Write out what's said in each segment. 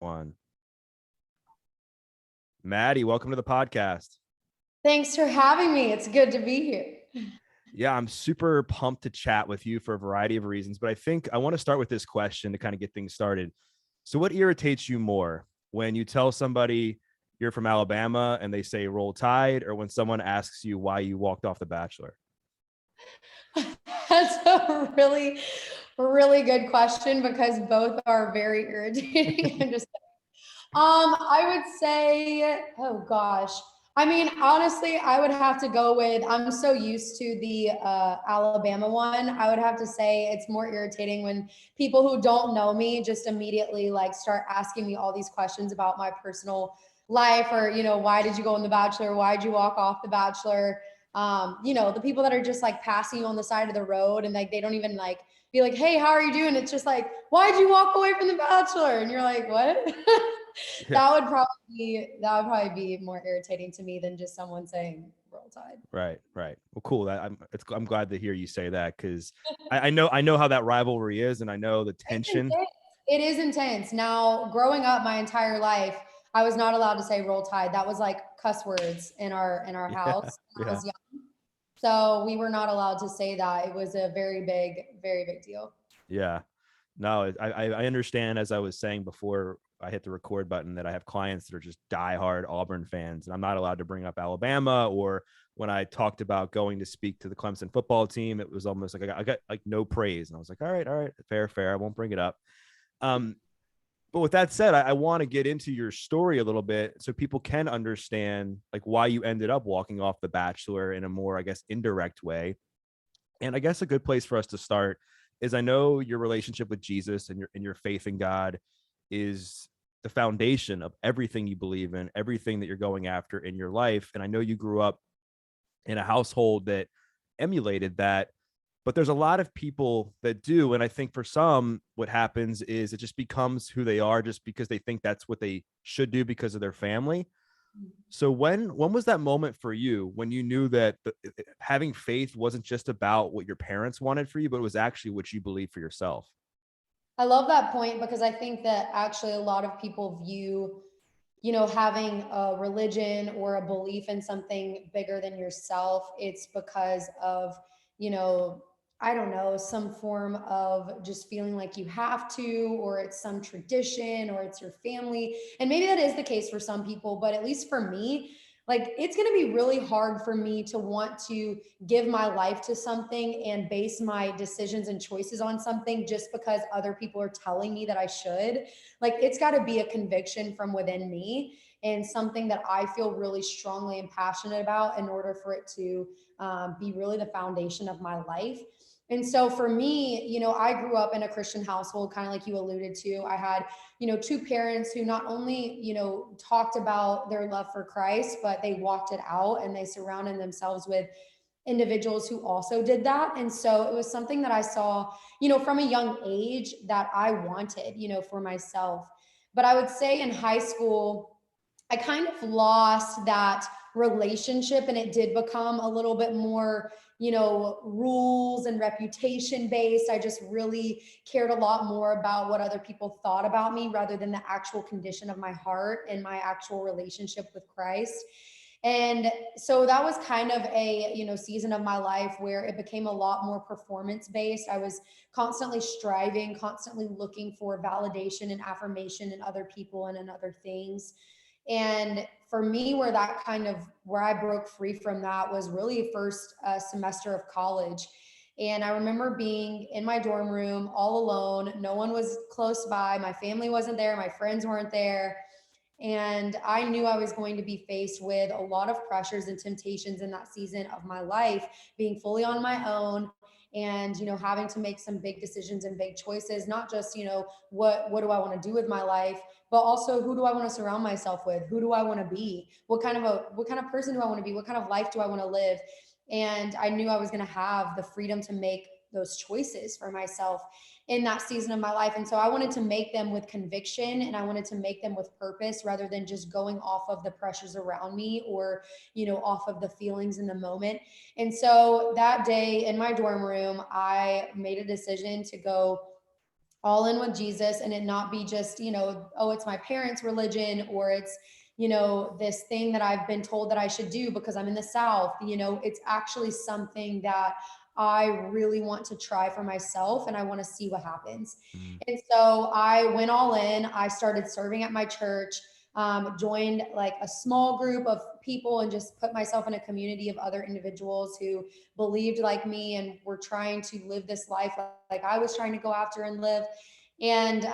One. Maddie, welcome to the podcast. Thanks for having me. It's good to be here. Yeah, I'm super pumped to chat with you for a variety of reasons, but I think I want to start with this question to kind of get things started. So what irritates you more, when you tell somebody you're from Alabama and they say roll tide, or when someone asks you why you walked off The Bachelor? That's a really, really good question because both are very irritating. I would say, oh gosh. I mean, honestly, I would have to go with, I'm so used to the Alabama one. I would have to say it's more irritating when people who don't know me just immediately like start asking me all these questions about my personal life, or, why did you go on The Bachelor? Why did you walk off The Bachelor? The people that are just like passing you on the side of the road and like they don't even like be like, hey, how are you doing? It's just like, why'd you walk away from The Bachelor? And you're like, what? Yeah. That would probably be more irritating to me than just someone saying roll tide. Right. Well, cool. I'm glad to hear you say that, because I know how that rivalry is, and I know the It's tension. intense. It is intense. Now, growing up my entire life, I was not allowed to say roll tide. That was like cuss words in our Yeah. house when I Yeah. was young. So we were not allowed to say that. It was a very big deal. Yeah. No, I understand. As I was saying before I hit the record button, that I have clients that are just diehard Auburn fans, and I'm not allowed to bring up Alabama. Or when I talked about going to speak to the Clemson football team, it was almost like I got like no praise, and I was like, all right, fair, I won't bring it up. Um, but with that said, I want to get into your story a little bit so people can understand like why you ended up walking off The Bachelor in a more, I guess, indirect way. And I guess a good place for us to start is, I know your relationship with Jesus and your faith in God is the foundation of everything you believe in, everything that you're going after in your life. And I know you grew up in a household that emulated that, but there's a lot of people that do. And I think for some, what happens is it just becomes who they are just because they think that's what they should do because of their family. So when was that moment for you when you knew that having faith wasn't just about what your parents wanted for you, but it was actually what you believe for yourself? I love that point because I think that actually a lot of people view, having a religion or a belief in something bigger than yourself. It's because of, you know, I don't know, some form of just feeling like you have to, or it's some tradition, or it's your family. And maybe that is the case for some people, but at least for me, like it's going to be really hard for me to want to give my life to something and base my decisions and choices on something just because other people are telling me that I should. Like it's got to be a conviction from within me and something that I feel really strongly and passionate about in order for it to be really the foundation of my life. And so for me, I grew up in a Christian household, kind of like you alluded to. I had, two parents who not only, talked about their love for Christ, but they walked it out and they surrounded themselves with individuals who also did that. And so it was something that I saw, from a young age that I wanted, for myself. But I would say in high school, I kind of lost that relationship and it did become a little bit more, rules and reputation based. I just really cared a lot more about what other people thought about me rather than the actual condition of my heart and my actual relationship with Christ. And so that was kind of a, season of my life where it became a lot more performance based. I was constantly striving, constantly looking for validation and affirmation in other people and in other things. And for me, where I broke free from that was really first semester of college. And I remember being in my dorm room all alone. No one was close by. My family wasn't there. My friends weren't there. And I knew I was going to be faced with a lot of pressures and temptations in that season of my life, being fully on my own and, having to make some big decisions and big choices, not just, what do I want to do with my life, but also who do I want to surround myself with? Who do I want to be? What kind of person do I want to be? What kind of life do I want to live? And I knew I was going to have the freedom to make those choices for myself in that season of my life. And so I wanted to make them with conviction and I wanted to make them with purpose rather than just going off of the pressures around me or, off of the feelings in the moment. And so that day in my dorm room, I made a decision to go all in with Jesus, and it not be just, oh, it's my parents' religion, or it's, this thing that I've been told that I should do because I'm in the South. It's actually something that I really want to try for myself, and I want to see what happens. Mm. And so I went all in. I started serving at my church, joined like a small group of people, and just put myself in a community of other individuals who believed like me and were trying to live this life like I was trying to go after and live. And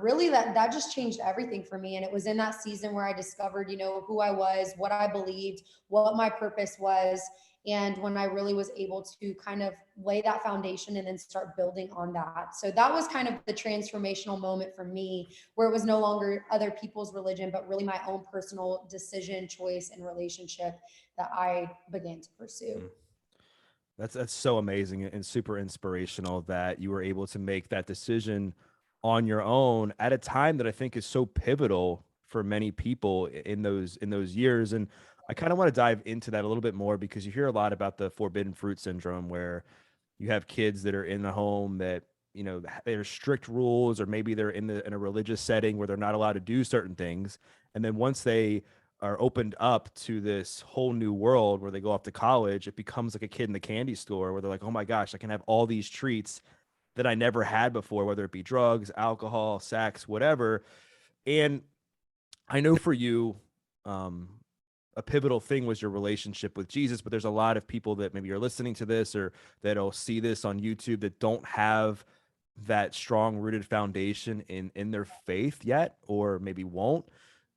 really, that just changed everything for me. And it was in that season where I discovered, who I was, what I believed, what my purpose was. And when I really was able to kind of lay that foundation and then start building on that. So that was kind of the transformational moment for me, where it was no longer other people's religion, but really my own personal decision, choice, and relationship that I began to pursue. Mm. That's so amazing and super inspirational that you were able to make that decision on your own at a time that I think is so pivotal for many people in those years. And I kind of want to dive into that a little bit more, because you hear a lot about the forbidden fruit syndrome, where you have kids that are in the home that, there's strict rules, or maybe they're in a religious setting where they're not allowed to do certain things. And then once they are opened up to this whole new world where they go off to college, it becomes like a kid in the candy store, where they're like, oh my gosh, I can have all these treats that I never had before, whether it be drugs, alcohol, sex, whatever. And I know for you, um, a pivotal thing was your relationship with Jesus, but there's a lot of people that maybe are listening to this, or that'll see this on YouTube, that don't have that strong rooted foundation in their faith yet, or maybe won't.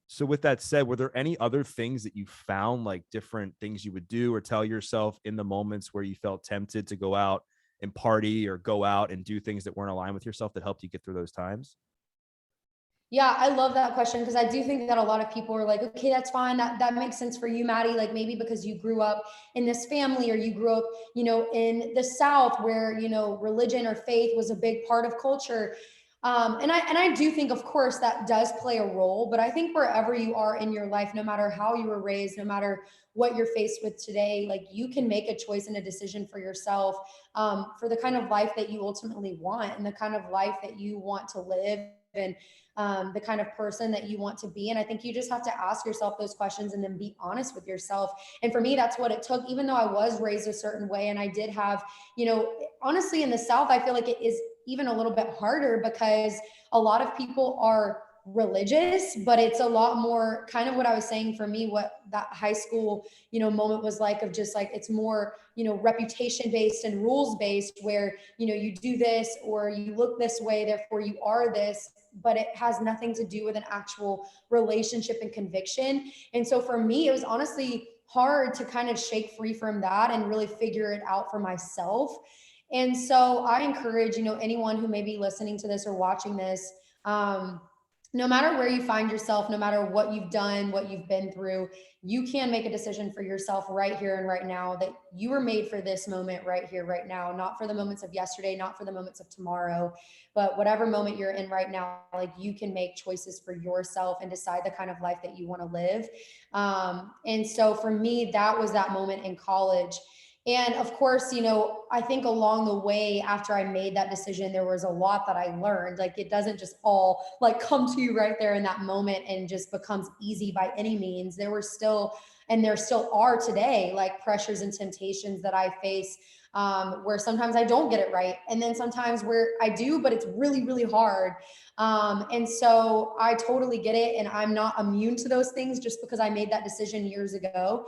So with that said, were there any other things that you found, like different things you would do or tell yourself in the moments where you felt tempted to go out and party, or go out and do things that weren't aligned with yourself, that helped you get through those times? Yeah, I love that question, because I do think that a lot of people are like, okay, that's fine. That makes sense for you, Maddie. Like maybe because you grew up in this family, or you grew up, in the South, where, religion or faith was a big part of culture. And I do think, of course, that does play a role. But I think wherever you are in your life, no matter how you were raised, no matter what you're faced with today, like you can make a choice and a decision for yourself, for the kind of life that you ultimately want, and the kind of life that you want to live, and the kind of person that you want to be. And I think you just have to ask yourself those questions and then be honest with yourself. And for me, that's what it took. Even though I was raised a certain way, and I did have, honestly, in the South, I feel like it is even a little bit harder, because a lot of people are religious, but it's a lot more kind of what I was saying for me, what that high school, moment was like, of just like, it's more, reputation based and rules based, where, you do this or you look this way, therefore you are this, but it has nothing to do with an actual relationship and conviction. And so for me, it was honestly hard to kind of shake free from that and really figure it out for myself. And so I encourage, anyone who may be listening to this or watching this, um, no matter where you find yourself, no matter what you've done, what you've been through, you can make a decision for yourself right here and right now, that you were made for this moment right here, right now, not for the moments of yesterday, not for the moments of tomorrow, but whatever moment you're in right now, like you can make choices for yourself and decide the kind of life that you want to live. And so for me, that was that moment in college. And of course, I think along the way, after I made that decision, there was a lot that I learned. Like it doesn't just all like come to you right there in that moment and just becomes easy by any means. There were still, and there still are today, like pressures and temptations that I face, where sometimes I don't get it right. And then sometimes where I do, but it's really, really hard. And so I totally get it. And I'm not immune to those things just because I made that decision years ago.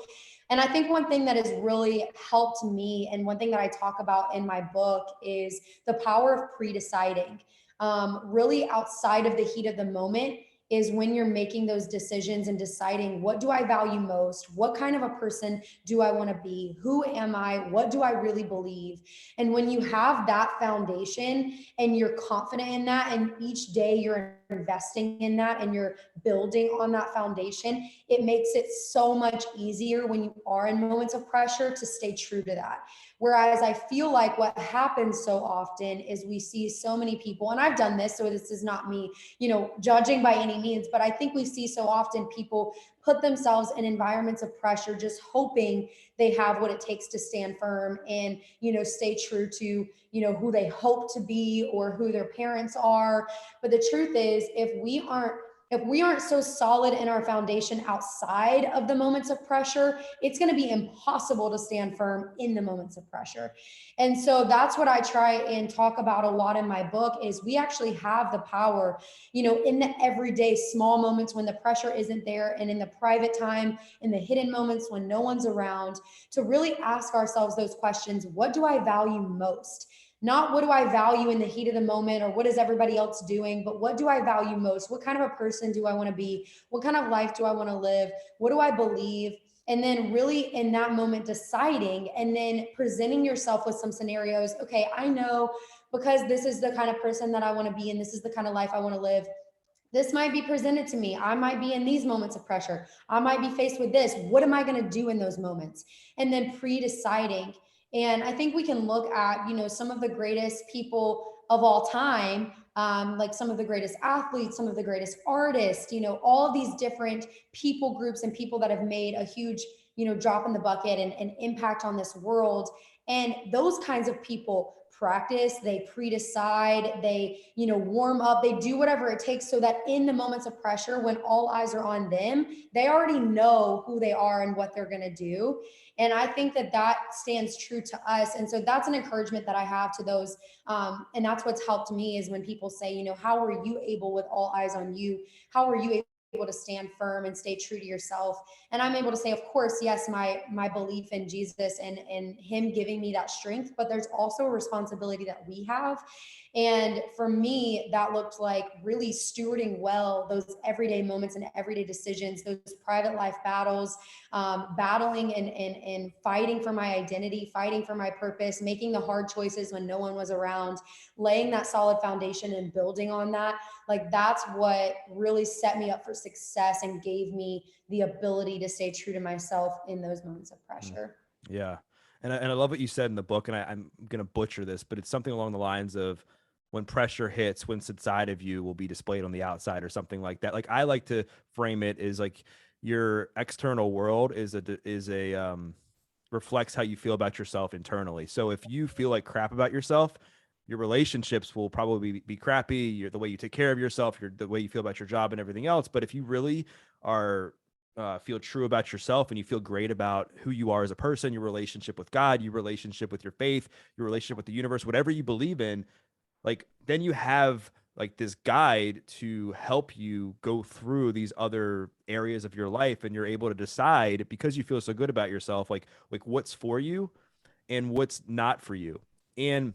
And I think one thing that has really helped me, and one thing that I talk about in my book, is the power of pre-deciding. Really outside of the heat of the moment is when you're making those decisions and deciding, what do I value most? What kind of a person do I want to be? Who am I? What do I really believe? And when you have that foundation and you're confident in that, and each day you're investing in that and you're building on that foundation, it makes it so much easier when you are in moments of pressure to stay true to that. Whereas I feel like what happens so often is we see so many people, and I've done this, so this is not me, judging by any means, but I think we see so often people put themselves in environments of pressure, just hoping they have what it takes to stand firm and, stay true to, who they hope to be or who their parents are. But the truth is, if we aren't so solid in our foundation outside of the moments of pressure, it's going to be impossible to stand firm in the moments of pressure. And so that's what I try and talk about a lot in my book is we actually have the power, in the everyday small moments when the pressure isn't there, and in the private time, in the hidden moments when no one's around, to really ask ourselves those questions. What do I value most? Not what do I value in the heat of the moment or what is everybody else doing, but what do I value most? What kind of a person do I want to be? What kind of life do I want to live? What do I believe? And then really in that moment deciding and then presenting yourself with some scenarios. Okay, I know because this is the kind of person that I want to be and this is the kind of life I want to live. This might be presented to me. I might be in these moments of pressure. I might be faced with this. What am I going to do in those moments? And then pre-deciding. And I think we can look at, some of the greatest people of all time, like some of the greatest athletes, some of the greatest artists, all these different people groups and people that have made a huge, drop in the bucket and impact on this world. And those kinds of people practice, they pre-decide, they, warm up, they do whatever it takes so that in the moments of pressure, when all eyes are on them, they already know who they are and what they're going to do. And I think that stands true to us. And so that's an encouragement that I have to those. And that's what's helped me is when people say, how are you able with all eyes on you? How are you able to stand firm and stay true to yourself? And I'm able to say, of course, yes, my belief in Jesus and him giving me that strength, but there's also a responsibility that we have. And for me, that looked like really stewarding well those everyday moments and everyday decisions, those private life battles, battling and fighting for my identity, fighting for my purpose, making the hard choices when no one was around, laying that solid foundation and building on that. Like that's what really set me up for success and gave me the ability to stay true to myself in those moments of pressure. Yeah. And I love what you said in the book, and I'm going to butcher this, but it's something along the lines of when pressure hits, what's inside of you will be displayed on the outside or something like that. Like I like to frame it as like your external world is a reflects how you feel about yourself internally. So if you feel like crap about yourself, your relationships will probably be crappy. The way you take care of yourself, the way you feel about your job and everything else. But if you really are feel true about yourself and you feel great about who you are as a person, your relationship with God, your relationship with your faith, your relationship with the universe, whatever you believe in, like then you have like this guide to help you go through these other areas of your life, and you're able to decide because you feel so good about yourself, like what's for you and what's not for you. And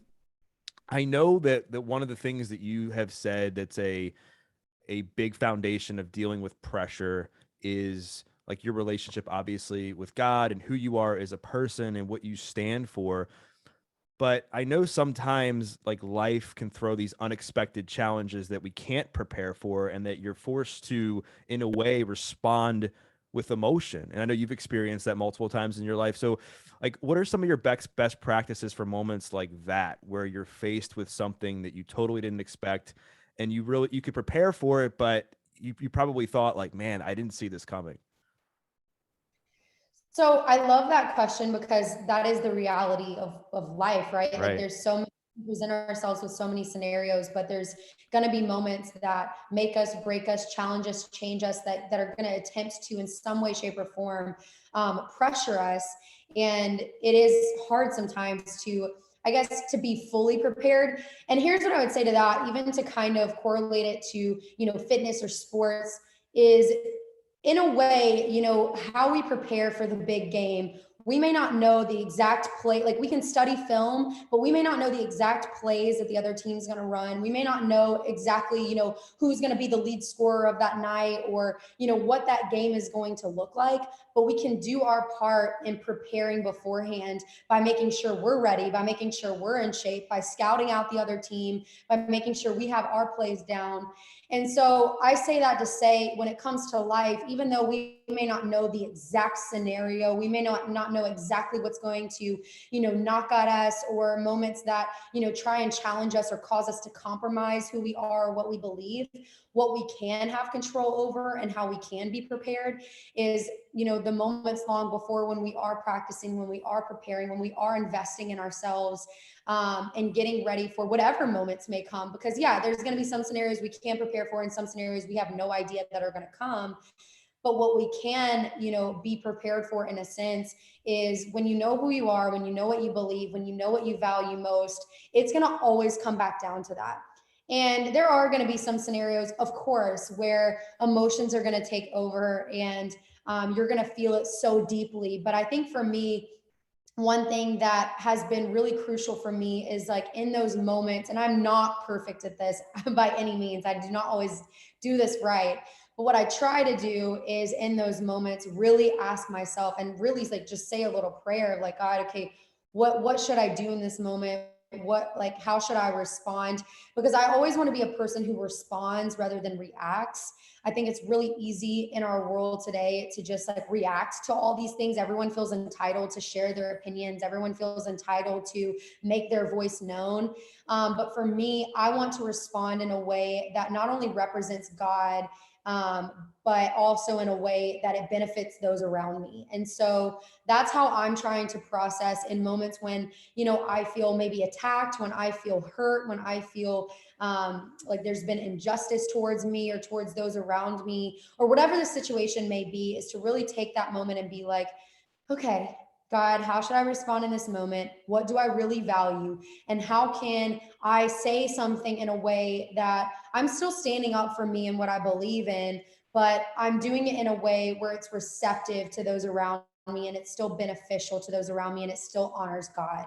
I know that one of the things that you have said that's a big foundation of dealing with pressure is like your relationship obviously with God and who you are as a person and what you stand for. But I know sometimes like life can throw these unexpected challenges that we can't prepare for, and that you're forced to in a way respond with emotion. And I know you've experienced that multiple times in your life. So like what are some of your best practices for moments like that where you're faced with something that you totally didn't expect and you could prepare for it, but you probably thought like, man, I didn't see this coming. So I love that question because that is the reality of life, right? Like Right. there's so many, we present ourselves with so many scenarios, but there's going to be moments that make us, break us, challenge us, change us, that are going to attempt to in some way, shape or form, pressure us. And it is hard sometimes to, I guess, to be fully prepared. And here's what I would say to that, even to kind of correlate it to, fitness or sports, is in a way, how we prepare for the big game. We may not know the exact play, like we can study film, but we may not know the exact plays that the other team's going to run. We may not know exactly, who's going to be the lead scorer of that night, or, what that game is going to look like. But we can do our part in preparing beforehand by making sure we're ready, by making sure we're in shape, by scouting out the other team, by making sure we have our plays down. And so I say that to say, when it comes to life, even though we may not know the exact scenario, we may not know know exactly what's going to, knock at us, or moments that, try and challenge us or cause us to compromise who we are, what we believe. What we can have control over and how we can be prepared is, the moments long before, when we are practicing, when we are preparing, when we are investing in ourselves, and getting ready for whatever moments may come. Because yeah, there's going to be some scenarios we can't prepare for, and some scenarios we have no idea that are going to come. But what we can, be prepared for, in a sense, is when you know who you are, when you know what you believe, when you know what you value most, it's going to always come back down to that. And there are going to be some scenarios, of course, where emotions are going to take over, and you're going to feel it so deeply. But I think for me, one thing that has been really crucial for me is, like, in those moments, and I'm not perfect at this by any means, I do not always do this right. But what I try to do is, in those moments, really ask myself, and really, like, just say a little prayer of, like, God, okay, what should I do in this moment? What, like, how should I respond? Because I always want to be a person who responds rather than reacts. I think it's really easy in our world today to just, like, react to all these things. Everyone feels entitled to share their opinions. Everyone feels entitled to make their voice known. But for me, I want to respond in a way that not only represents God, um, but also in a way that it benefits those around me. And so that's how I'm trying to process in moments when, I feel maybe attacked, when I feel hurt, when I feel like there's been injustice towards me or towards those around me, or whatever the situation may be, is to really take that moment and be like, okay, God, how should I respond in this moment? What do I really value? And how can I say something in a way that I'm still standing up for me and what I believe in, but I'm doing it in a way where it's receptive to those around me, and it's still beneficial to those around me, and it still honors God.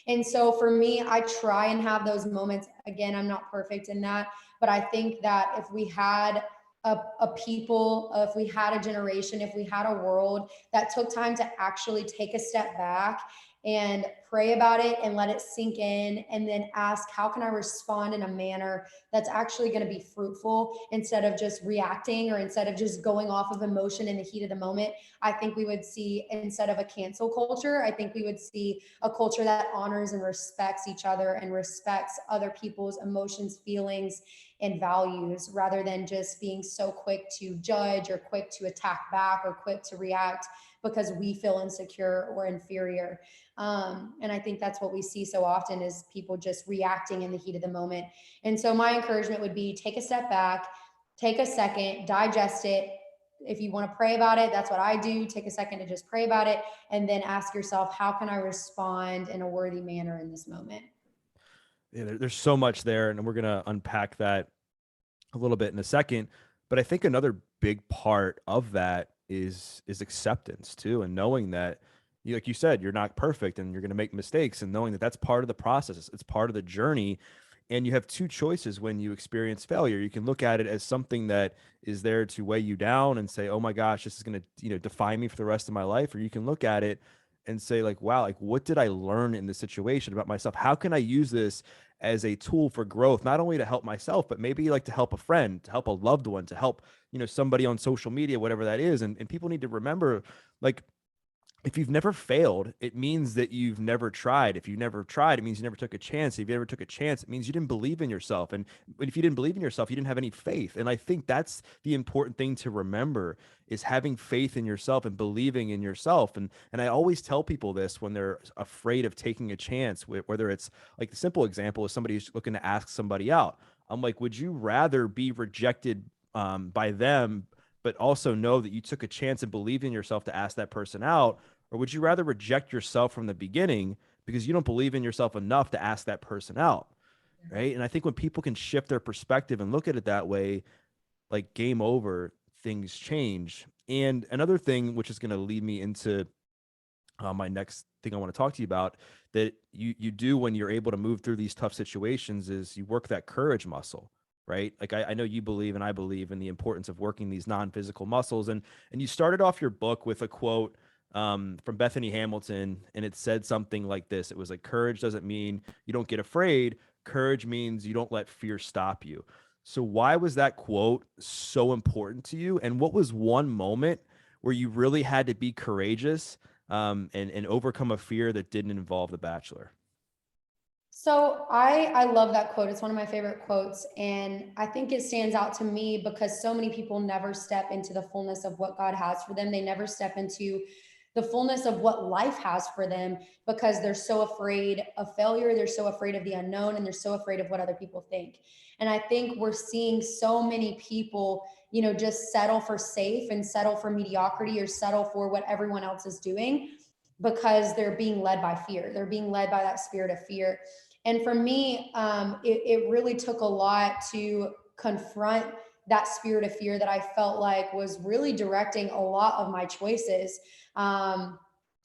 And so for me, I try and have those moments. Again, I'm not perfect in that, but I think that if we had a people, if we had a generation, if we had a world that took time to actually take a step back and pray about it and let it sink in, and then ask, how can I respond in a manner that's actually going to be fruitful, instead of just reacting, or instead of just going off of emotion in the heat of the moment. I think we would see, instead of a cancel culture, I think we would see a culture that honors and respects each other, and respects other people's emotions, feelings, and values, rather than just being so quick to judge, or quick to attack back, or quick to react because we feel insecure or inferior. And I think that's what we see so often, is people just reacting in the heat of the moment. And so my encouragement would be, take a step back, take a second, digest it. If you want to pray about it, that's what I do. Take a second to just pray about it, and then ask yourself, how can I respond in a worthy manner in this moment? Yeah, there's so much there, and we're gonna unpack that a little bit in a second. But I think another big part of that is acceptance too, and knowing that, like you said, you're not perfect and you're going to make mistakes, and knowing that that's part of the process. It's part of the journey. And you have two choices when you experience failure. You can look at it as something that is there to weigh you down and say, "Oh my gosh, this is going to, define me for the rest of my life." Or you can look at it and say, like, "Wow, like, what did I learn in this situation about myself? How can I use this as a tool for growth, not only to help myself, but maybe like to help a friend, to help a loved one, to help, somebody on social media, whatever that is." And people need to remember, like, if you've never failed, it means that you've never tried. If you never tried, it means you never took a chance. If you ever took a chance, it means you didn't believe in yourself. And if you didn't believe in yourself, you didn't have any faith. And I think that's the important thing to remember, is having faith in yourself and believing in yourself. And I always tell people this when they're afraid of taking a chance, whether it's like the simple example is somebody who's looking to ask somebody out. I'm like, would you rather be rejected by them, but also know that you took a chance and believed in yourself to ask that person out? Or would you rather reject yourself from the beginning because you don't believe in yourself enough to ask that person out? Right. And I think when people can shift their perspective and look at it that way, like, game over, things change. And another thing, which is going to lead me into my next thing I want to talk to you about, that you do when you're able to move through these tough situations, is you work that courage muscle, right? Like, I know you believe, and I believe in the importance of working these non-physical muscles. And you started off your book with a quote from Bethany Hamilton, and it said something like this. It was like, courage doesn't mean you don't get afraid. Courage means you don't let fear stop you. So why was that quote so important to you? And what was one moment where you really had to be courageous, and overcome a fear that didn't involve The Bachelor? So I love that quote. It's one of my favorite quotes, and I think it stands out to me because so many people never step into the fullness of what God has for them. They never step into the fullness of what life has for them because they're so afraid of failure, they're so afraid of the unknown, and they're so afraid of what other people think. And I think we're seeing so many people, just settle for safe and settle for mediocrity or settle for what everyone else is doing because they're being led by fear. They're being led by that spirit of fear. And for me, it really took a lot to confront that spirit of fear that I felt like was really directing a lot of my choices,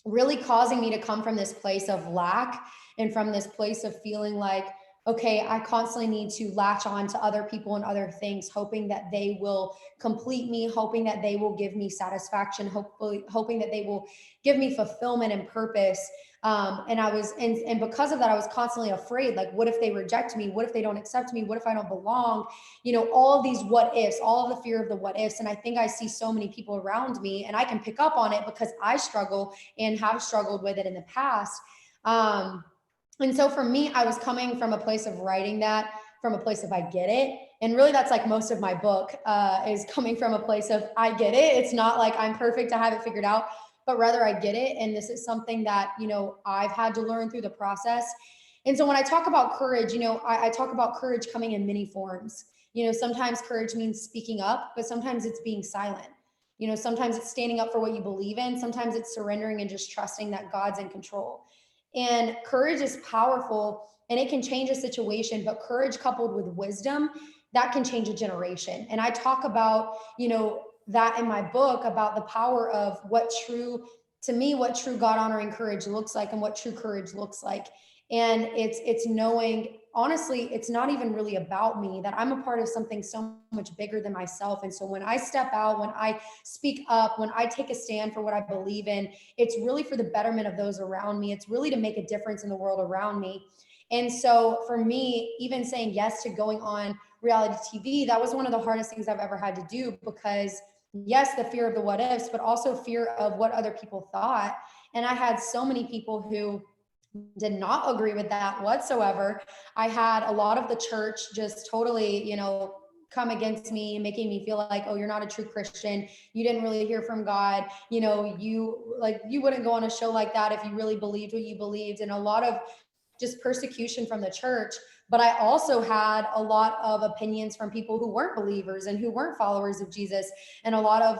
really causing me to come from this place of lack and from this place of feeling like, okay, I constantly need to latch on to other people and other things, hoping that they will complete me, hoping that they will give me satisfaction, hopefully, hoping that they will give me fulfillment and purpose. And I was, and because of that, I was constantly afraid, like, what if they reject me? What if they don't accept me? What if I don't belong? All of these what ifs, all of the fear of the what ifs. And I think I see so many people around me, and I can pick up on it because I struggle and have struggled with it in the past. And so for me, I was coming from a place of writing that from a place of I get it. And really, that's like most of my book is coming from a place of I get it. It's not like I'm perfect, I have it figured out, but rather I get it. And this is something that, I've had to learn through the process. And so when I talk about courage, I talk about courage coming in many forms. Sometimes courage means speaking up, but sometimes it's being silent. Sometimes it's standing up for what you believe in. Sometimes it's surrendering and just trusting that God's in control. And courage is powerful and it can change a situation, but courage coupled with wisdom, that can change a generation. And I talk about, that in my book about the power of what true God honoring courage looks like and what true courage looks like. And it's knowing, honestly, it's not even really about me, that I'm a part of something so much bigger than myself. And so when I step out, when I speak up, when I take a stand for what I believe in, it's really for the betterment of those around me. It's really to make a difference in the world around me. And so for me, even saying yes to going on reality TV, that was one of the hardest things I've ever had to do because yes, the fear of the what ifs, but also fear of what other people thought. And I had so many people who did not agree with that whatsoever. I had a lot of the church just totally, come against me, making me feel like, oh, you're not a true Christian. You didn't really hear from God. You wouldn't go on a show like that if you really believed what you believed. And a lot of just persecution from the church. But I also had a lot of opinions from people who weren't believers and who weren't followers of Jesus, and a lot of,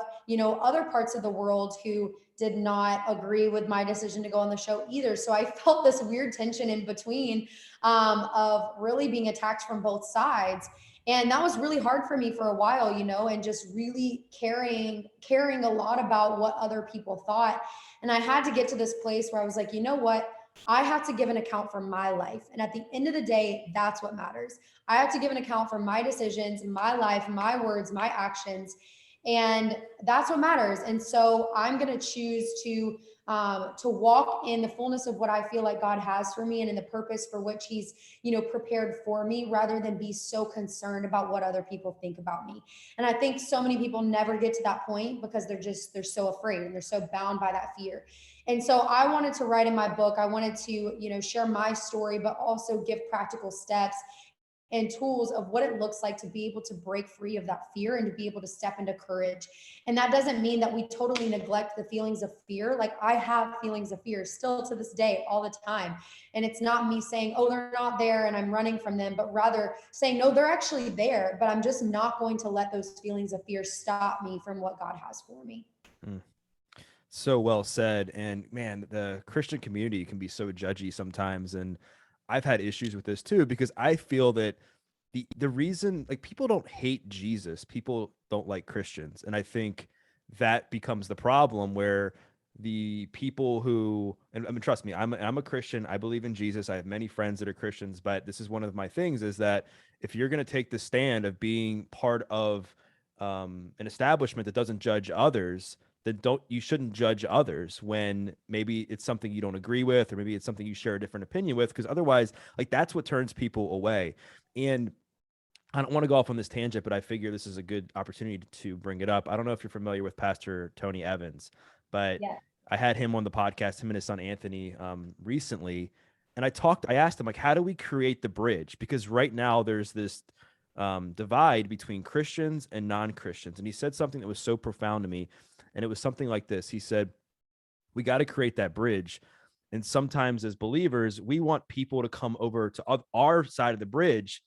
other parts of the world who did not agree with my decision to go on the show either. So I felt this weird tension in between, of really being attacked from both sides. And that was really hard for me for a while, and just really caring a lot about what other people thought. And I had to get to this place where I was like, you know what? I have to give an account for my life. And at the end of the day, that's what matters. I have to give an account for my decisions, my life, my words, my actions. And that's what matters. And so I'm going to choose to walk in the fullness of what I feel like God has for me and in the purpose for which He's, prepared for me, rather than be so concerned about what other people think about me. And I think so many people never get to that point because they're so afraid and they're so bound by that fear. And so I wanted to write in my book, I wanted to, share my story, but also give practical steps and tools of what it looks like to be able to break free of that fear and to be able to step into courage. And that doesn't mean that we totally neglect the feelings of fear. Like I have feelings of fear still to this day, all the time. And it's not me saying, oh, they're not there and I'm running from them, but rather saying, no, they're actually there, but I'm just not going to let those feelings of fear stop me from what God has for me. Mm. So well said. And man, the Christian community can be so judgy sometimes. And I've had issues with this too, because I feel that the reason, like, people don't hate Jesus, people don't like Christians. And I think that becomes the problem where the people who, and I mean, trust me, I'm a Christian. I believe in Jesus. I have many friends that are Christians, but this is one of my things is that if you're going to take the stand of being part of an establishment that doesn't judge others, then you shouldn't judge others when maybe it's something you don't agree with, or maybe it's something you share a different opinion with, because otherwise, like, that's what turns people away. And I don't want to go off on this tangent, but I figure this is a good opportunity to bring it up. I don't know if you're familiar with Pastor Tony Evans, but Yeah. I had him on the podcast, him and his son Anthony, recently, and I asked him, like, how do we create the bridge? Because right now there's this divide between Christians and non-Christians, and he said something that was so profound to me, and it was something like this. He said, we got to create that bridge. And sometimes as believers, we want people to come over to our side of the bridge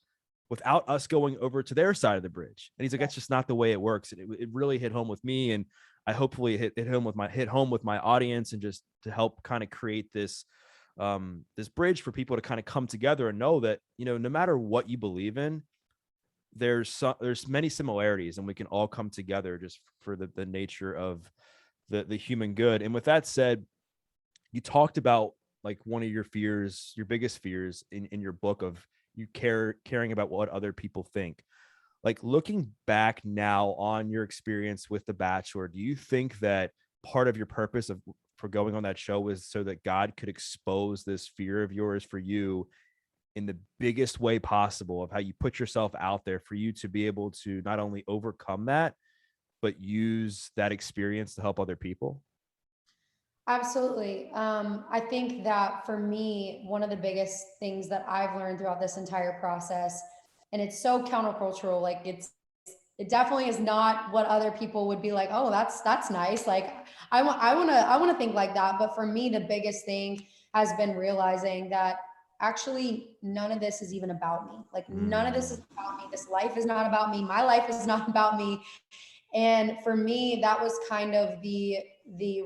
without us going over to their side of the bridge. And he's like, that's just not the way it works. And it really hit home with me. And I hopefully hit home with my audience, and just to help kind of create this bridge for people to kind of come together and know that, no matter what you believe in, there's many similarities, and we can all come together just for the nature of the human good. And with that said, you talked about like one of your fears, your biggest fears in your book, of caring about what other people think. Like, looking back now on your experience with The Bachelor, do you think that part of your purpose for going on that show was so that God could expose this fear of yours for you in the biggest way possible, of how you put yourself out there, for you to be able to not only overcome that, but use that experience to help other people? Absolutely. I think that for me, one of the biggest things that I've learned throughout this entire process, and it's so countercultural, like it definitely is not what other people would be like, oh, that's nice. Like I want to think like that. But for me, the biggest thing has been realizing that actually none of this is even about me. Like none of this is Mm. about me. This life is not about me. My life is not about me. And for me, that was kind of the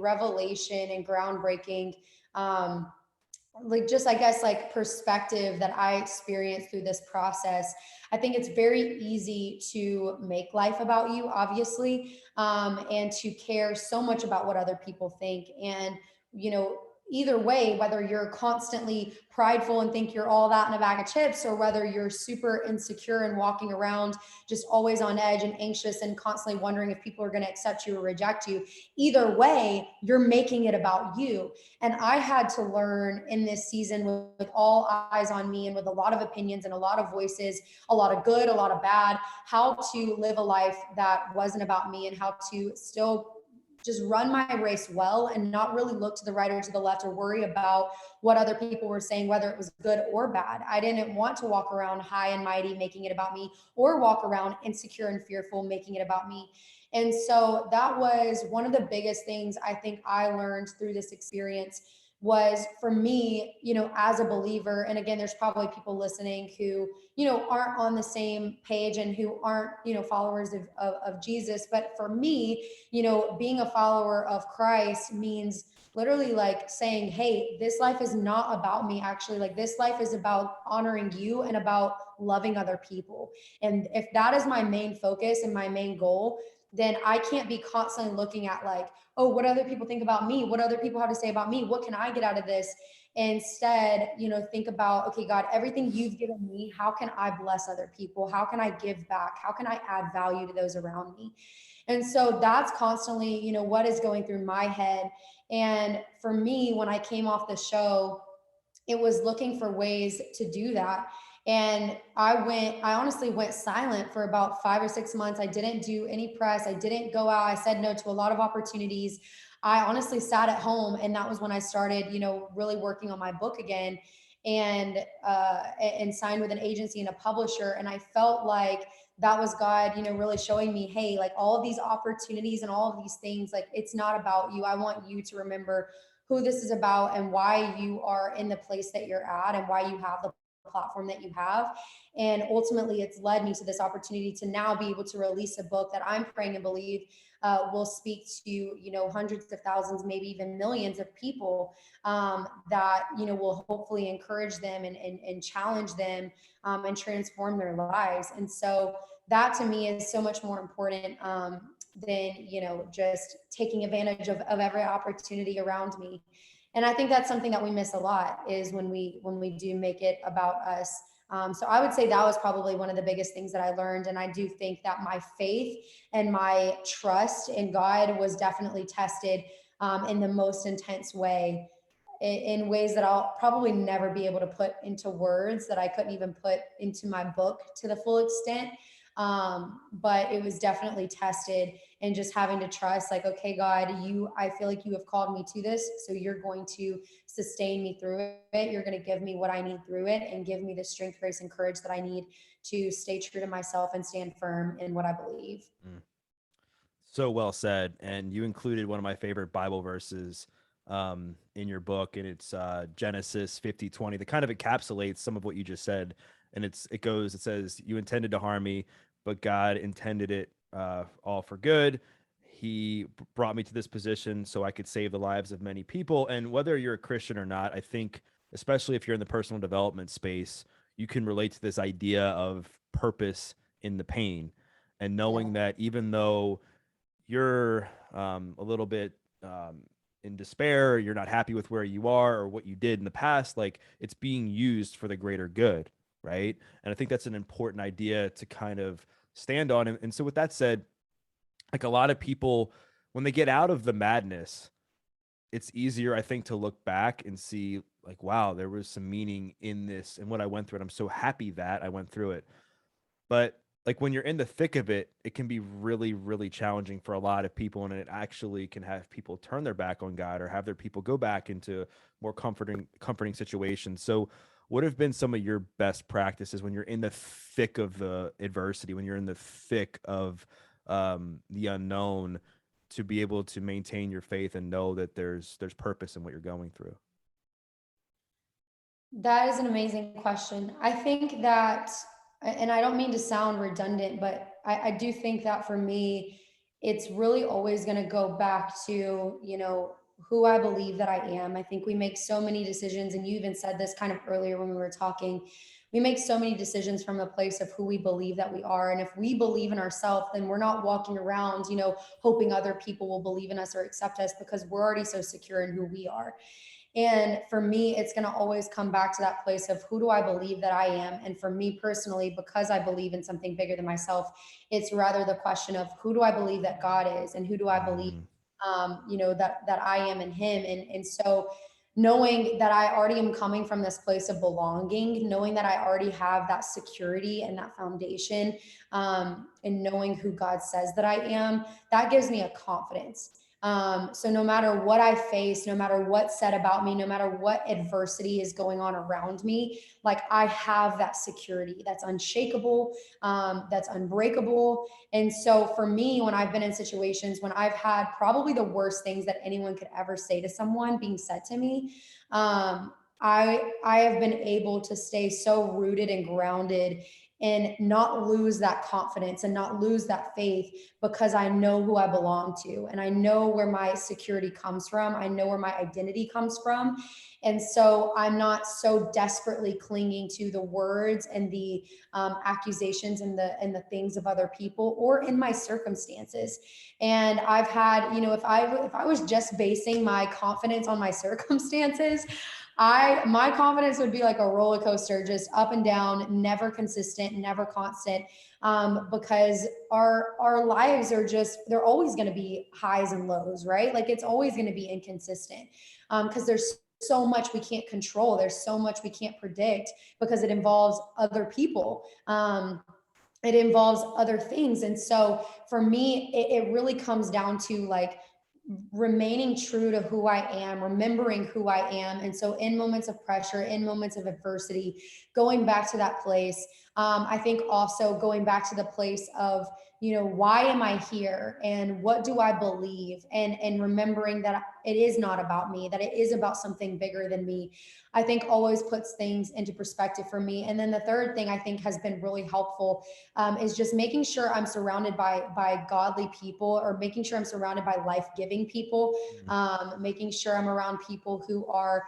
revelation and groundbreaking, um, like just I guess like perspective that I experienced through this process. I think it's very easy to make life about you, obviously, and to care so much about what other people think. And you know, either way, whether you're constantly prideful and think you're all that in a bag of chips, or whether you're super insecure and walking around just always on edge and anxious and constantly wondering if people are going to accept you or reject you, either way, you're making it about you. And I had to learn in this season, with all eyes on me and with a lot of opinions and a lot of voices, a lot of good, a lot of bad, how to live a life that wasn't about me, and how to still just run my race well and not really look to the right or to the left or worry about what other people were saying, whether it was good or bad. I didn't want to walk around high and mighty making it about me, or walk around insecure and fearful making it about me. And so that was one of the biggest things I think I learned through this experience, was for me, as a believer. And again, there's probably people listening who, aren't on the same page and who aren't, followers of Jesus. But for me, being a follower of Christ means literally like saying, hey, this life is not about me. Actually, like this life is about honoring you and about loving other people. And if that is my main focus and my main goal, then I can't be constantly looking at like, oh, what other people think about me? What other people have to say about me? What can I get out of this? Instead, think about, okay, God, everything you've given me, how can I bless other people? How can I give back? How can I add value to those around me? And so that's constantly, what is going through my head. And for me, when I came off the show, it was looking for ways to do that. And I honestly went silent for about 5 or 6 months. I didn't do any press. I didn't go out. I said no to a lot of opportunities. I honestly sat at home, and that was when I started, really working on my book again, and signed with an agency and a publisher. And I felt like that was God, really showing me, hey, like all of these opportunities and all of these things, like it's not about you. I want you to remember who this is about and why you are in the place that you're at and why you have the platform that you have. And ultimately, it's led me to this opportunity to now be able to release a book that I'm praying and believe will speak to, hundreds of thousands, maybe even millions of people, that, will hopefully encourage them and challenge them, and transform their lives. And so that to me is so much more important, than, just taking advantage of every opportunity around me. And I think that's something that we miss a lot, is when we do make it about us. So I would say that was probably one of the biggest things that I learned. And I do think that my faith and my trust in God was definitely tested, in the most intense way, in ways that I'll probably never be able to put into words, that I couldn't even put into my book to the full extent. But it was definitely tested, and just having to trust, like, okay, God, I feel like you have called me to this. So you're going to sustain me through it. You're going to give me what I need through it, and give me the strength, grace, and courage that I need to stay true to myself and stand firm in what I believe. Mm. So well said. And you included one of my favorite Bible verses in your book, and it's Genesis 50:20 that kind of encapsulates some of what you just said. And it says, "You intended to harm me, but God intended it all for good. He brought me to this position so I could save the lives of many people." And whether you're a Christian or not, I think, especially if you're in the personal development space, you can relate to this idea of purpose in the pain, and Yeah. knowing that even though you're a little bit in despair, you're not happy with where you are or what you did in the past, like it's being used for the greater good, right? And I think that's an important idea to kind of stand on. And so, with that said, like a lot of people, when they get out of the madness, it's easier, I think, to look back and see, like, wow, there was some meaning in this and what I went through. And I'm so happy that I went through it. But like when you're in the thick of it, it can be really, really challenging for a lot of people. And it actually can have people turn their back on God or have their people go back into more comforting situations. So what have been some of your best practices when you're in the thick of the adversity, when you're in the thick of the unknown, to be able to maintain your faith and know that there's purpose in what you're going through? That is an amazing question. I think that, and I don't mean to sound redundant, but I do think that for me, it's really always going to go back to, who I believe that I am. I think we make so many decisions, and you even said this kind of earlier when we were talking. We make so many decisions from a place of who we believe that we are. And if we believe in ourselves, then we're not walking around, hoping other people will believe in us or accept us, because we're already so secure in who we are. And for me, it's going to always come back to that place of who do I believe that I am? And for me personally, because I believe in something bigger than myself, it's rather the question of who do I believe that God is, and who do I believe, Mm, that I am in Him. And so knowing that I already am coming from this place of belonging, knowing that I already have that security and that foundation, and knowing who God says that I am, that gives me a confidence. So no matter what I face, no matter what's said about me, no matter what adversity is going on around me, like I have that security that's unshakable, that's unbreakable. And so for me, when I've been in situations when I've had probably the worst things that anyone could ever say to someone being said to me, I have been able to stay so rooted and grounded and not lose that confidence and not lose that faith, because I know who I belong to, and I know where my security comes from. I know where my identity comes from. And so I'm not so desperately clinging to the words and the accusations and the things of other people or in my circumstances. And I've had, if I was just basing my confidence on my circumstances, I my confidence would be like a roller coaster, just up and down, never consistent, never constant. Because our lives are just, they're always going to be highs and lows, right? Like it's always going to be inconsistent, because there's so much we can't control. There's so much we can't predict, because it involves other people. It involves other things. And so for me, it really comes down to like remaining true to who I am, remembering who I am. And so in moments of pressure, in moments of adversity, going back to that place. I think also going back to the place of, why am I here and what do I believe? And remembering that it is not about me, that it is about something bigger than me, I think always puts things into perspective for me. And then the third thing I think has been really helpful, is just making sure I'm surrounded by godly people, or making sure I'm surrounded by life-giving people, mm, making sure I'm around people who are,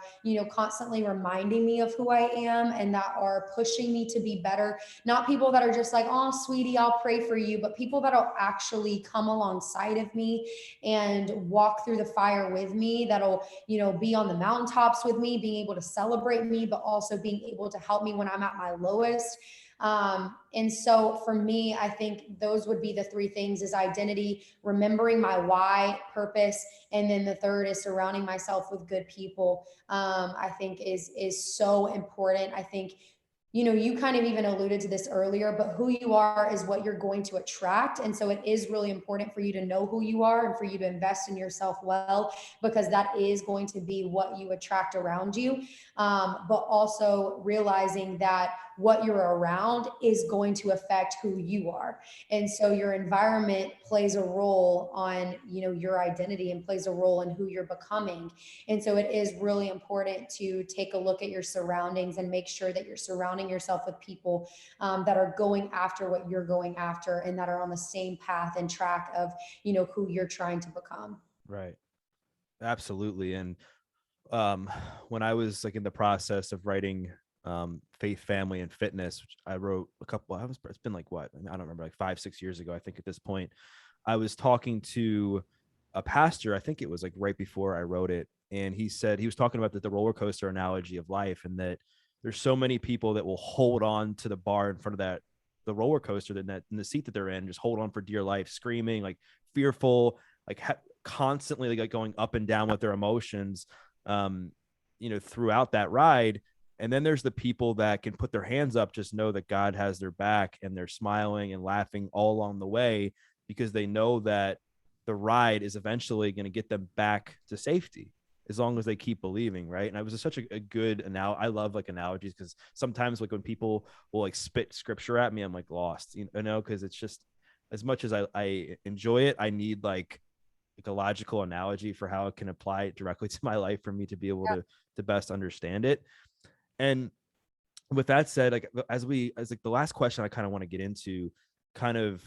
constantly reminding me of who I am and that are pushing me to be better. Not people that are just like, oh, sweetie, I'll pray for you, but people that will actually come alongside of me and walk through the fire with me, that'll, be on the mountaintops with me, being able to celebrate me, but also being able to help me when I'm at my lowest. And so for me, I think those would be the three things: is identity, remembering my why, purpose, and then the third is surrounding myself with good people. I think is so important. I think, you kind of even alluded to this earlier, but who you are is what you're going to attract. And so it is really important for you to know who you are and for you to invest in yourself well, because that is going to be what you attract around you. But also realizing that what you're around is going to affect who you are. And so your environment plays a role on, your identity, and plays a role in who you're becoming. And so it is really important to take a look at your surroundings and make sure that you're surrounding yourself with people that are going after what you're going after, and that are on the same path and track of, who you're trying to become. Right. Absolutely. And um, when I was like in the process of writing Faith, Family, and Fitness, which I wrote a couple, it's been like what? I don't remember, like 5, 6 years ago, I think at this point. I was talking to a pastor, I think it was like right before I wrote it. And he said, he was talking about the roller coaster analogy of life, and that there's so many people that will hold on to the bar in front of the roller coaster, that in the seat that they're in, just hold on for dear life, screaming, like fearful, like constantly like going up and down with their emotions, um, throughout that ride. And then there's the people that can put their hands up, just know that God has their back, and they're smiling and laughing all along the way, because they know that the ride is eventually going to get them back to safety, as long as they keep believing. Right. And it was such a good I love like analogies, because sometimes like when people will like spit scripture at me, I'm like lost, because it's just, as much as I enjoy it, I need like a logical analogy for how it can apply it directly to my life for me to be able to best understand it. And with that said, like as like the last question I kind of want to get into kind of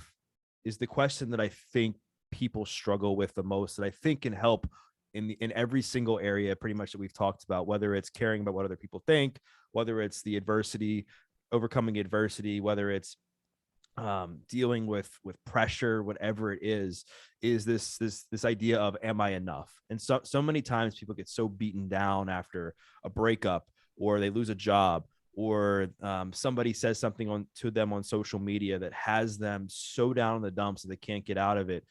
is the question that I think people struggle with the most, that I think can help in every single area pretty much that we've talked about, whether it's caring about what other people think, whether it's the adversity, overcoming adversity, whether it's dealing with pressure, whatever it is this idea of, am I enough? And so many times people get so beaten down after a breakup, or they lose a job, or somebody says something to them on social media that has them so down in the dumps that they can't get out of it.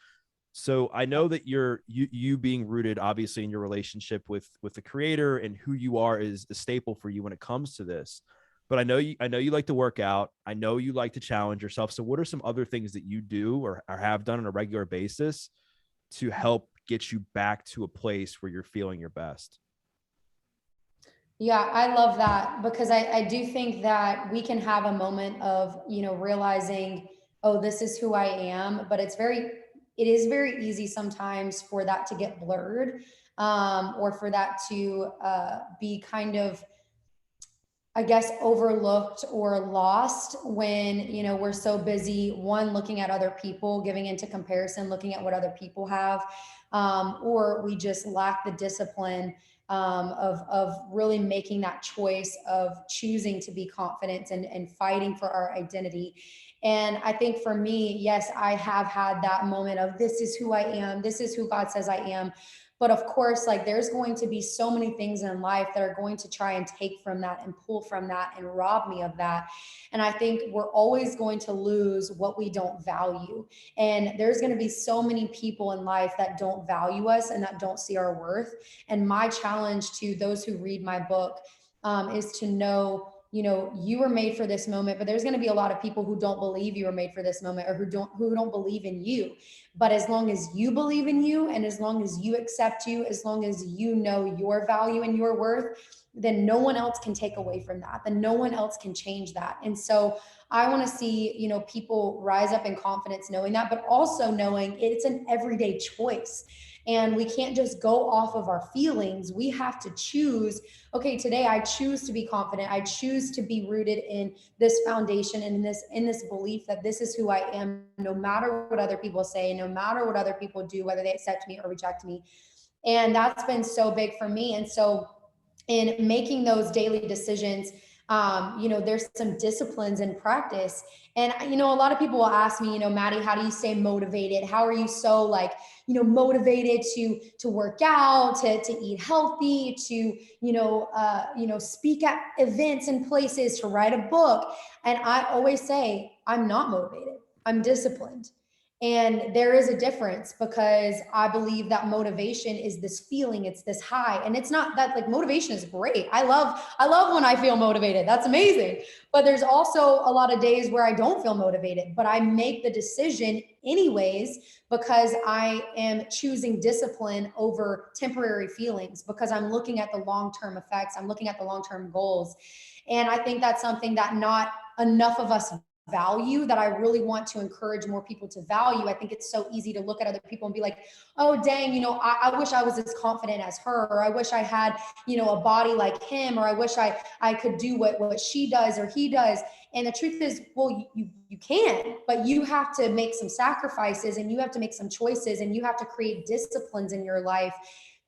So I know that you being rooted obviously in your relationship with the creator, and who you are is a staple for you when it comes to this. But I know you like to work out. I know you like to challenge yourself. So what are some other things that you do or have done on a regular basis to help get you back to a place where you're feeling your best? Yeah, I love that, because I do think that we can have a moment of, realizing, oh, this is who I am, but it is very easy sometimes for that to get blurred, or for that to be kind of, I guess, overlooked or lost when, we're so busy, one, looking at other people, giving into comparison, looking at what other people have, or we just lack the discipline of really making that choice of choosing to be confident and fighting for our identity. And I think for me, yes, I have had that moment of, this is who I am, this is who God says I am. But of course, like, there's going to be so many things in life that are going to try and take from that and pull from that and rob me of that. And I think we're always going to lose what we don't value. And there's going to be so many people in life that don't value us and that don't see our worth. And my challenge to those who read my book is to know, you were made for this moment, but there's going to be a lot of people who don't believe you were made for this moment, or who don't believe in you. But as long as you believe in you, and as long as you accept you, as long as you know your value and your worth, then no one else can take away from that. Then no one else can change that. And so I want to see, people rise up in confidence, knowing that, but also knowing it's an everyday choice. And we can't just go off of our feelings. We have to choose, okay, today I choose to be confident. I choose to be rooted in this foundation and in this belief that this is who I am, no matter what other people say, no matter what other people do, whether they accept me or reject me. And that's been so big for me. And so in making those daily decisions, there's some disciplines in practice. And, a lot of people will ask me, Maddie, how do you stay motivated? How are you so, like, motivated to work out, to eat healthy, to, speak at events and places, to write a book? And I always say, I'm not motivated. I'm disciplined. And there is a difference, because I believe that motivation is this feeling, it's this high. And it's not that, like, motivation is great. I love when I feel motivated. That's amazing. But there's also a lot of days where I don't feel motivated, but I make the decision anyways, because I am choosing discipline over temporary feelings, because I'm looking at the long-term effects, I'm looking at the long-term goals. And I think that's something that not enough of us value, that I really want to encourage more people to value. I think it's so easy to look at other people and be like, oh, dang, I wish I was as confident as her, or I wish I had, a body like him, or I wish I could do what she does or he does. And the truth is, well, you can, but you have to make some sacrifices, and you have to make some choices, and you have to create disciplines in your life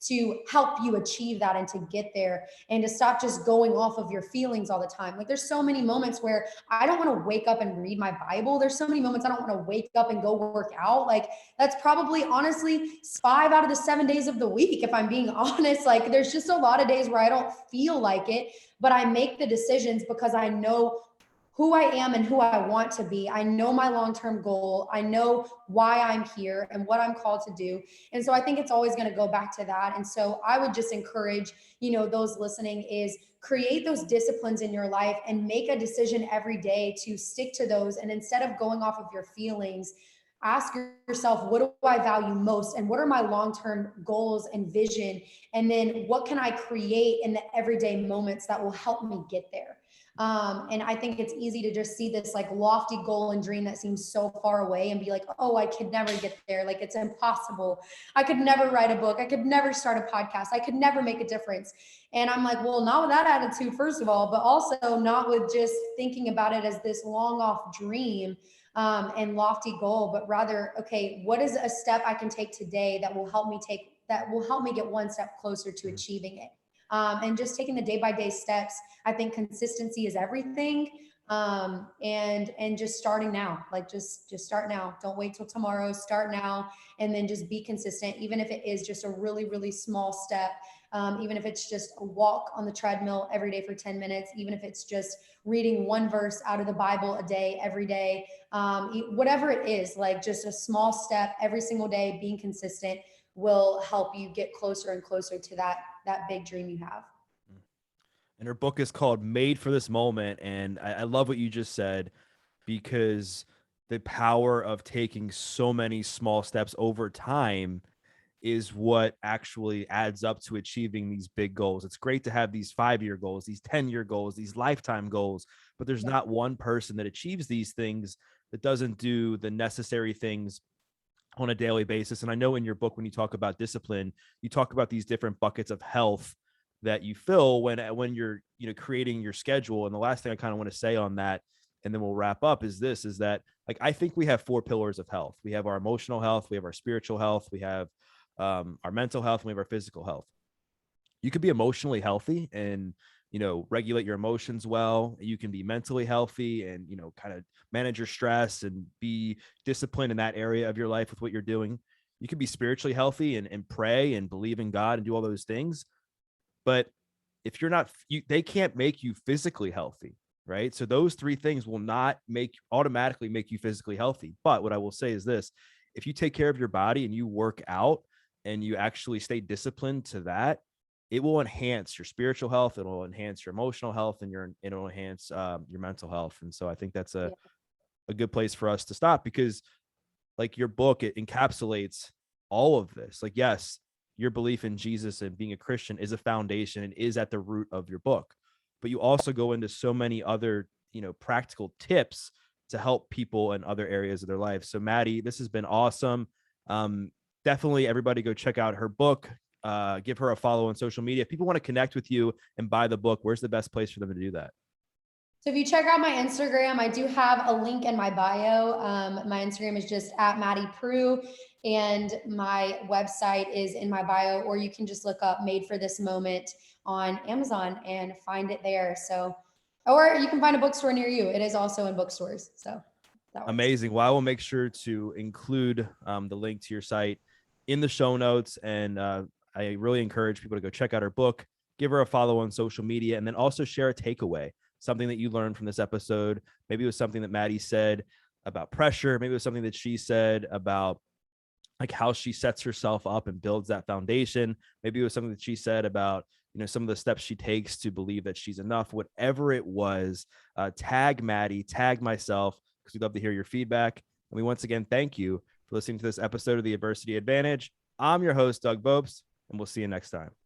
to help you achieve that and to get there, and to stop just going off of your feelings all the time. Like, there's so many moments where I don't want to wake up and read my Bible. There's so many moments I don't want to wake up and go work out. Like, that's probably honestly 5 out of the 7 days of the week, if I'm being honest. Like, there's just a lot of days where I don't feel like it, but I make the decisions because I know who I am and who I want to be. I know my long-term goal. I know why I'm here and what I'm called to do. And so I think it's always going to go back to that. And so I would just encourage, those listening, is create those disciplines in your life and make a decision every day to stick to those. And instead of going off of your feelings, ask yourself, what do I value most? And what are my long-term goals and vision? And then what can I create in the everyday moments that will help me get there? And I think it's easy to just see this like lofty goal and dream that seems so far away and be like, oh, I could never get there. Like, it's impossible. I could never write a book. I could never start a podcast. I could never make a difference. And I'm like, well, not with that attitude, first of all, but also not with just thinking about it as this long off dream and lofty goal, but rather, okay, what is a step I can take today that will help me get one step closer to achieving it? And just taking the day by day steps. I think consistency is everything. And just starting now, like just start now. Don't wait till tomorrow. Start now, and then just be consistent, even if it is just a really, really small step. Even if it's just a walk on the treadmill every day for 10 minutes, even if it's just reading one verse out of the Bible a day, every day, whatever it is, like just a small step every single day, being consistent will help you get closer and closer to that big dream you have. And her book is called Made for This Moment. And I love what you just said, because the power of taking so many small steps over time is what actually adds up to achieving these big goals. It's great to have these 5-year goals, these 10-year goals, these lifetime goals, but there's not one person that achieves these things that doesn't do the necessary things on a daily basis. And I know in your book, when you talk about discipline, you talk about these different buckets of health that you fill when you're creating your schedule. And the last thing I kind of want to say on that, and then we'll wrap up, is that like, I think we have 4 pillars of health. We have our emotional health, we have our spiritual health, we have our mental health, and we have our physical health. You could be emotionally healthy and regulate your emotions well. You can be mentally healthy and kind of manage your stress and be disciplined in that area of your life with what you're doing. You can be spiritually healthy and pray and believe in God and do all those things. But if you're not, they can't make you physically healthy, right? So those 3 things will not automatically make you physically healthy. But what I will say is this: if you take care of your body and you work out and you actually stay disciplined to that, it will enhance your spiritual health. It will enhance your emotional health, and it'll enhance your mental health. And so I think that's a good place for us to stop, because like your book, it encapsulates all of this. Like, yes, your belief in Jesus and being a Christian is a foundation and is at the root of your book, but you also go into so many other, practical tips to help people in other areas of their life. So Madi, this has been awesome. Definitely everybody go check out her book. Give her a follow on social media. If people want to connect with you and buy the book, where's the best place for them to do that? So if you check out my Instagram, I do have a link in my bio. My Instagram is just at Madison Prewett, and my website is in my bio, or you can just look up Made for This Moment on Amazon and find it there. So, or you can find a bookstore near you. It is also in bookstores. So that works. Amazing. Well, I will make sure to include the link to your site in the show notes. And I really encourage people to go check out her book, give her a follow on social media, and then also share a takeaway, something that you learned from this episode. Maybe it was something that Madi said about pressure. Maybe it was something that she said about like how she sets herself up and builds that foundation. Maybe it was something that she said about, some of the steps she takes to believe that she's enough. Whatever it was, tag Madi, tag myself, because we'd love to hear your feedback. And we once again thank you for listening to this episode of the Adversity Advantage. I'm your host, Doug Bopes, and we'll see you next time.